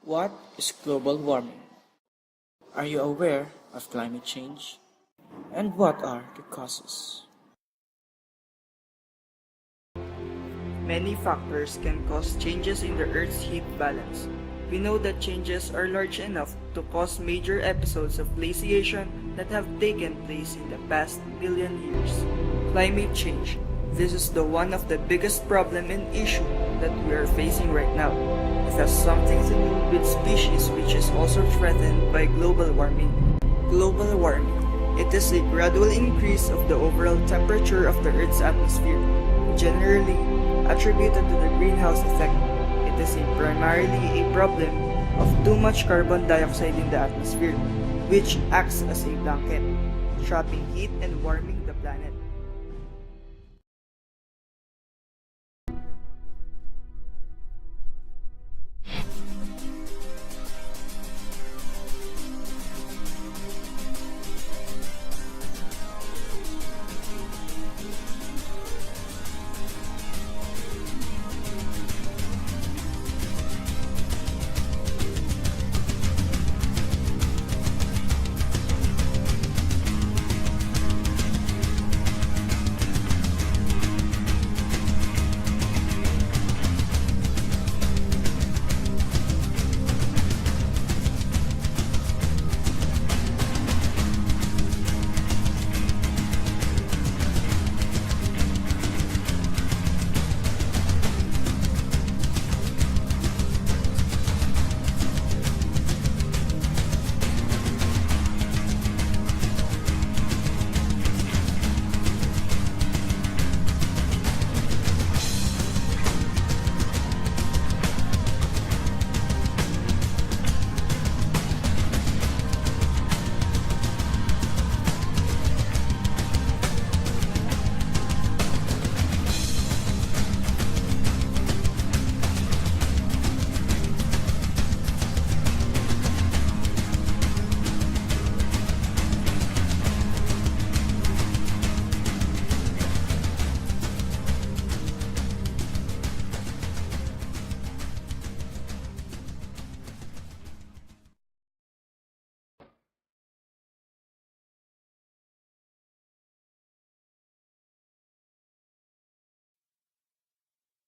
What is global warming? Are you aware of climate change? And what are the causes? Many factors can cause changes in the Earth's heat balance. We know that changes are large enough to cause major episodes of glaciation that have taken place in the past billion years. Climate change. This is the one of the biggest problem and issue that we are facing right now. It has something to do with species which is also threatened by global warming. Global warming. It is a gradual increase of the overall temperature of the Earth's atmosphere, generally attributed to the greenhouse effect. It is primarily a problem of too much carbon dioxide in the atmosphere, which acts as a blanket, trapping heat and warming the planet.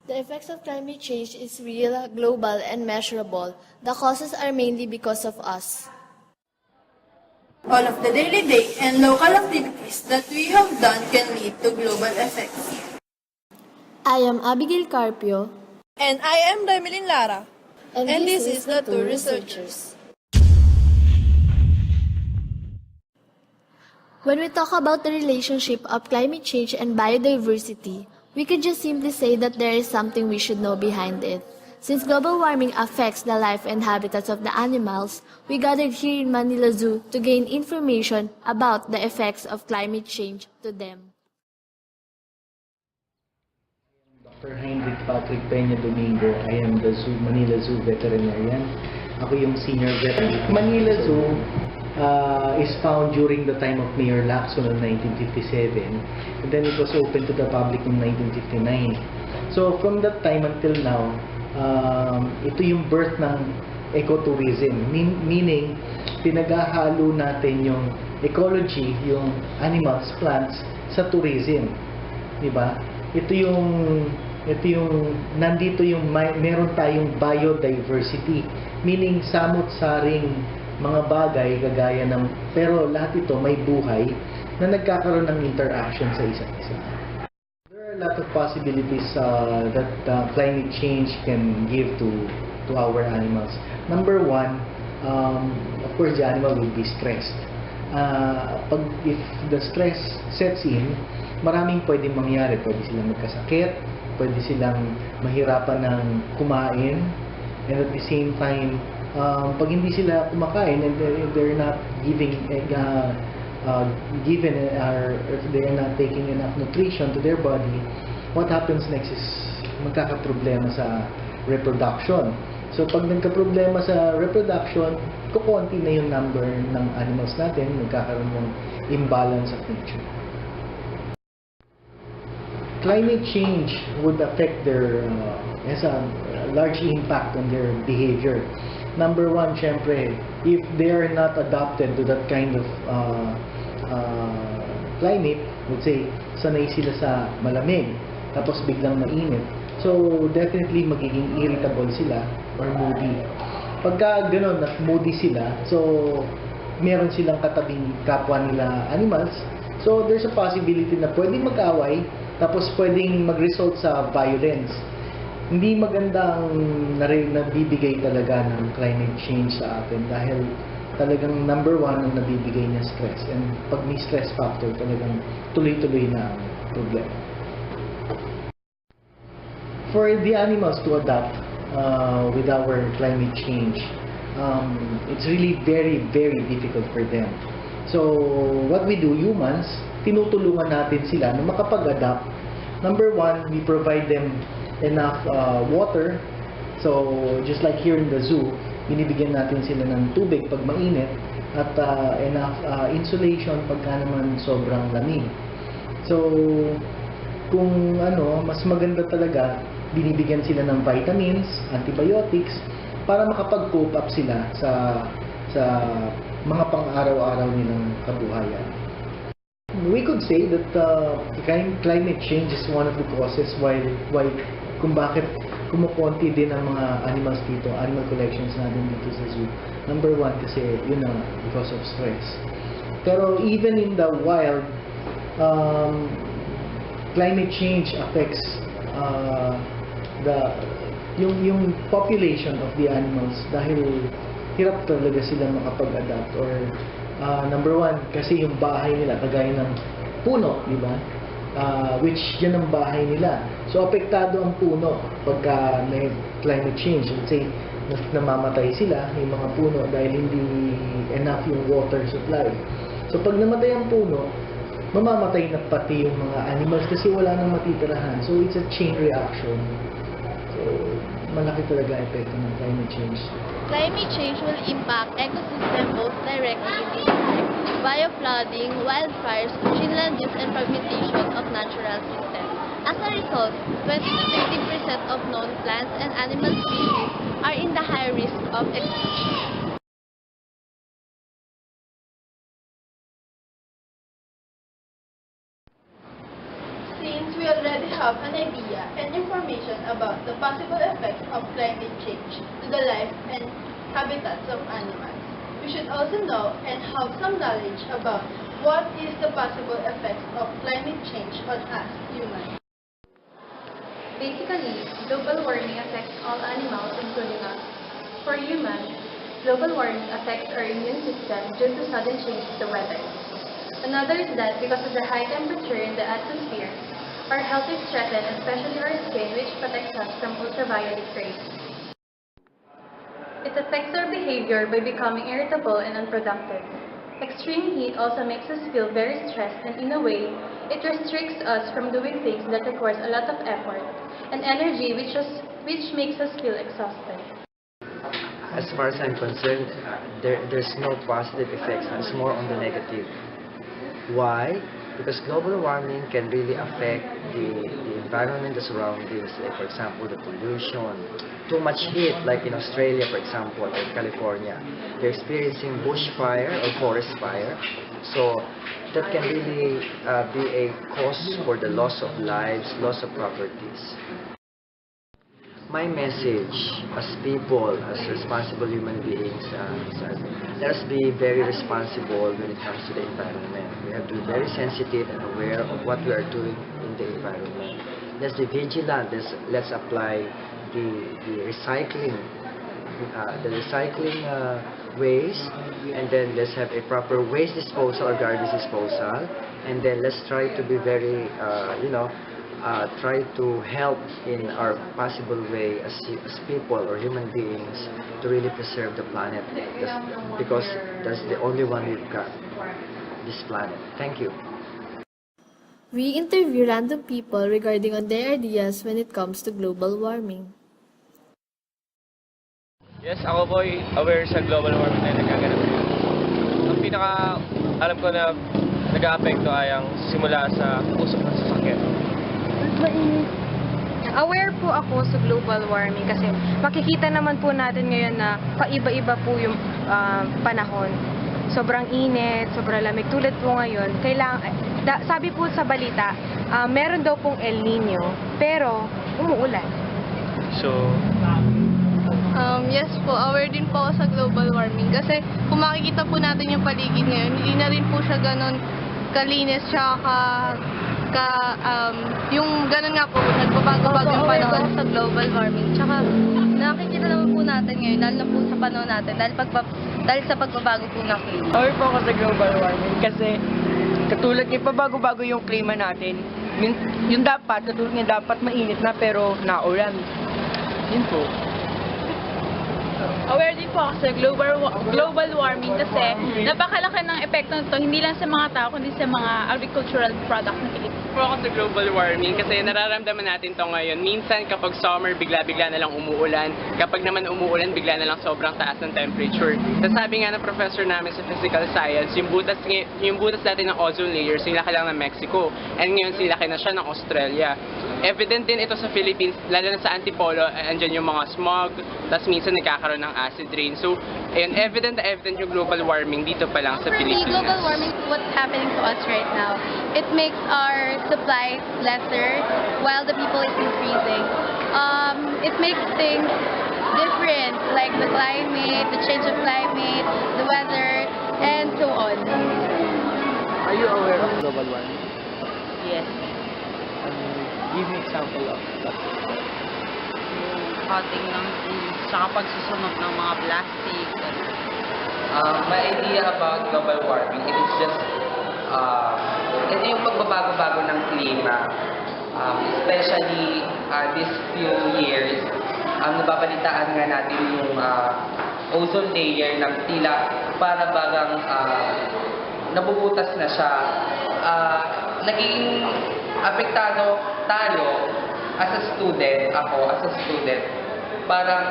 The effects of climate change is real, global, and measurable. The causes are mainly because of us. All of the daily day and local activities that we have done can lead to global effects. I am Abigail Carpio. And I am Damelin Lara. And this is the TouResearchers. When we talk about the relationship of climate change and biodiversity, we could just simply say that there is something we should know behind it. Since global warming affects the life and habitats of the animals, we gathered here in Manila Zoo to gain information about the effects of climate change to them. Dr. Heinrich Patrick Peña Domingo. I am the Manila Zoo veterinarian. Ako yung senior veterinarian. Manila Zoo is found during the time of Mayor Lacson in 1957, and then it was open to the public in 1959. So from that time until now, ito yung birth ng ecotourism, meaning pinaghahalo natin yung ecology, yung animals, plants sa tourism, di ba? Nandito yung meron tayong biodiversity, meaning samot-saring mga bagay kagaya ng, pero lahat ito may buhay na nagkakaroon ng interaction sa isa't isa. There are a lot of possibilities that climate change can give to our animals. Number one, of course the animal will be stressed. If the stress sets in, maraming pwedeng mangyari. Pwede silang magkasakit, pwede silang mahirapan ng kumain, and at the same time, pag hindi sila kumakain and they're not given or if they're not taking enough nutrition to their body, what happens next is magkakaproblema sa reproduction. So pag nagka-problema sa reproduction, kukunti na yung number ng animals natin, magkakaroon ng imbalance of nature. Climate change would affect their, has a large impact on their behavior. number one, syempre, if they are not adapted to that kind of climate, let's say, sanay sila sa malamig, tapos biglang mainit, so definitely magiging irritable sila or moody. Pagka gano'n, moody sila, so meron silang katabing kapwa nila animals, so there's a possibility na pwedeng mag-away, tapos pwedeng mag-result sa violence. Hindi magandang nabibigay talaga ng climate change sa atin dahil talagang number one ang nabibigay niya stress, and pag may stress factor talagang tuloy-tuloy na ang problema. For the animals to adapt with our climate change, it's really very, very difficult for them. So what we do, humans, tinutulungan natin sila na makapag-adapt. Number one, we provide them enough water. So just like here in the zoo, binibigyan natin sila ng tubig pag mainit at enough insulation pagka naman sobrang lamig. So kung mas maganda talaga, binibigyan sila ng vitamins, antibiotics para makapag-cope up sila sa mga pang-araw-araw nilang kabuhayan. We could say that climate change is one of the causes why kung bakit kumukonti din ang mga animals dito, animal collections natin dito sa zoo. Number one, kasi yun na, because of stress. Pero even in the wild, climate change affects yung population of the animals dahil hirap talaga sila makapag-adapt, or number one, kasi yung bahay nila kagaya ng puno, di ba? Which yan ang bahay nila. So apektado ang puno pagka may climate change. Let's say namamatay sila, yung mga puno, dahil hindi enough yung water supply. So pag namatay ang puno, mamamatay na pati yung mga animals kasi wala nang matitirahan. So it's a chain reaction. So malaki talaga ang epekto ng climate change. Climate change will impact ecosystem both directly and indirectly via flooding, wildfires, inland use, and fragmentation of natural systems. As a result, 20 to 30% of known plants and animal species are in the high risk of extinction. Since we already have an idea and information about the possible effects of climate change to the life and habitats of animals, we should also know and have some knowledge about what is the possible effects of climate change on us humans. Basically, global warming affects all animals, including us. For humans, global warming affects our immune system due to sudden changes to weather. Another is that because of the high temperature in the atmosphere, our health is threatened, especially our skin, which protects us from ultraviolet rays. It affects our behavior by becoming irritable and unproductive. Extreme heat also makes us feel very stressed, and in a way, it restricts us from doing things that requires a lot of effort and energy, which makes us feel exhausted. As far as I'm concerned, there's no positive effects. It's more on the negative. Why? Because global warming can really affect the environment, the surroundings, like for example the pollution, too much heat, like in Australia for example, or California. They're experiencing bushfire or forest fire, so that can really be a cause for the loss of lives, loss of properties. My message as people, as responsible human beings, let us be very responsible when it comes to the environment. We have to be very sensitive and aware of what we are doing in the environment. Let's be vigilant. Let's apply the recycling ways, and then let's have a proper waste disposal or garbage disposal, and then let's try to be very, try to help in our possible way as people or human beings to really preserve the planet, because that's the only one we've got, this planet. Thank you. We interview random people regarding on their ideas when it comes to global warming. Yes, ako po ay aware sa global warming na nagaganap ngayon. Ang pinaka-alam ko na nag-aapekto ay ang simula sa usok ng sasakyan. aware po ako sa global warming kasi makikita naman po natin ngayon na paiba-iba po yung panahon. Sobrang init, sobrang lamig. Tulad po ngayon, sabi po sa balita, meron daw pong El Nino, pero umuulan. So, Yes po, aware din po ako sa global warming kasi kung makikita po natin yung paligid ngayon, hindi na rin po siya ganun kalinis tsaka yung ganun nga po, nagbabago-bago yung panahon sa global warming. Tsaka nakikita naman po natin ngayon, lalo na po sa panahon natin, dahil sa pagbabago po ng klima. Aware po ako sa global warming kasi katulad ng pabago-bago yung klima natin, yung katulad ng dapat mainit na pero naulan. Yun po. Aware din po ako sa global warming kasi napakalaki ng epekto nito hindi lang sa mga tao kundi sa mga agricultural products na Pilipinas. Po ako sa global warming kasi nararamdaman natin to ngayon. Minsan kapag summer, bigla-bigla na lang umuulan. Kapag naman umuulan, bigla na lang sobrang taas ng temperature. Sabi nga ng professor namin sa physical science, yung butas natin ng ozone layer, sinilaki lang ng Mexico. And ngayon sinilaki na siya ng Australia. Evident din ito sa Philippines, lalo na sa Antipolo, andyan yung mga smog, tapos minsan nagkakaroon ng acid rain. So, ayun, evident yung global warming dito pa lang sa Pilipinas. Global warming, what's happening to us right now, it makes our supply lesser while the people is increasing. It makes things different, like the climate, the change of climate, the weather, and so on. Are you aware of global warming? Yes. Give me example of that. Cutting ng trees, saka pagsusunog ng mga plastic. My idea about global warming, it is just, ito yung pagbabago-bago ng klima. Especially these few years, nababalitaan nga natin yung ozone layer ng tila para bagang nabubutas na siya. Naging apektado tayo as a student, parang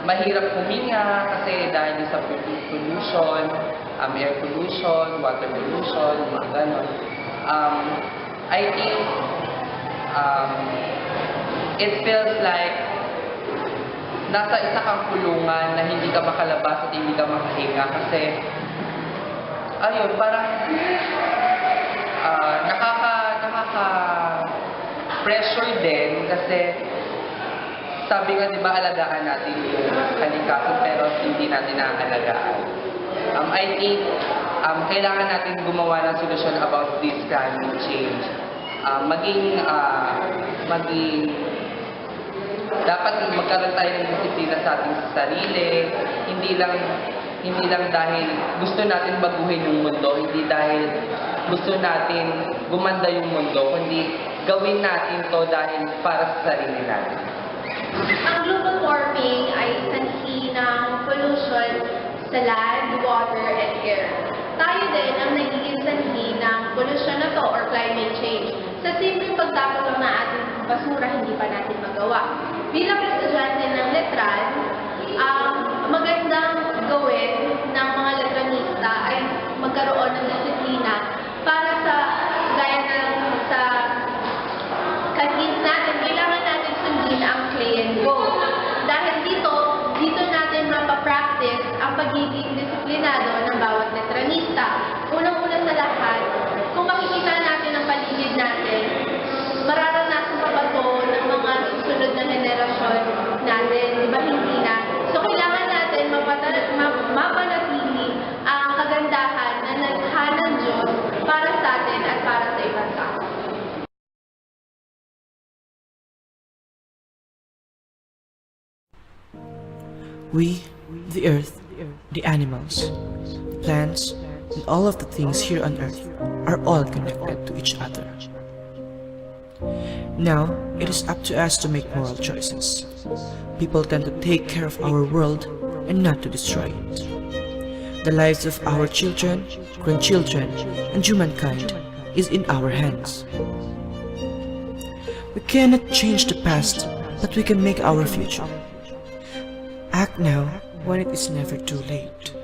mahirap huminga kasi dahil sa pollution, air pollution, water pollution, mga ganon. I think it feels like nasa isa kang kulungan na hindi ka makalabas at hindi ka makahinga kasi ayun, parang nakaka-pressure din kasi sabi nga, di ba, alagaan natin yung kalikasan pero hindi natin naalagaan. I think kailangan natin gumawa ng solusyon about this climate change. Dapat magkaroon tayo ng disiplina sa ating sarili, hindi lang dahil gusto natin baguhin yung mundo, hindi dahil gusto natin gumanda yung mundo, kundi gawin natin to dahil para sa sarili natin. Ang global warming ay sanhi ng pollution sa land, water, and air. Tayo din ang nagiging sanhi ng pollution na to or climate change. Sa simpleng pagtapon lang na ating basura, hindi pa natin magawa. Bilang estudyante ng letran, ang magandang gawin ng mga letranista ay magkaroon ng disiplina para sa gaya ng sa kanins natin, kailangan natin sundin ang play and go. Dahil dito natin mapapractice ang pagiging disiplinado ng bawat letranista. Unang-una sa lahat, kung makikita natin ang paligid natin, mararanasan pa ba ito ng mga susunod na henerasyon natin, di ba hindi na? So kailangan natin mapanatili ang kagandahan na nagha ng Diyos para sa atin at para sa ibang tao. We, the earth, the animals, plants, and all of the things here on earth are all connected to each other. Now, it is up to us to make moral choices. People tend to take care of our world and not to destroy it. The lives of our children, grandchildren, and humankind is in our hands. We cannot change the past, but we can make our future. Act now when it is never too late.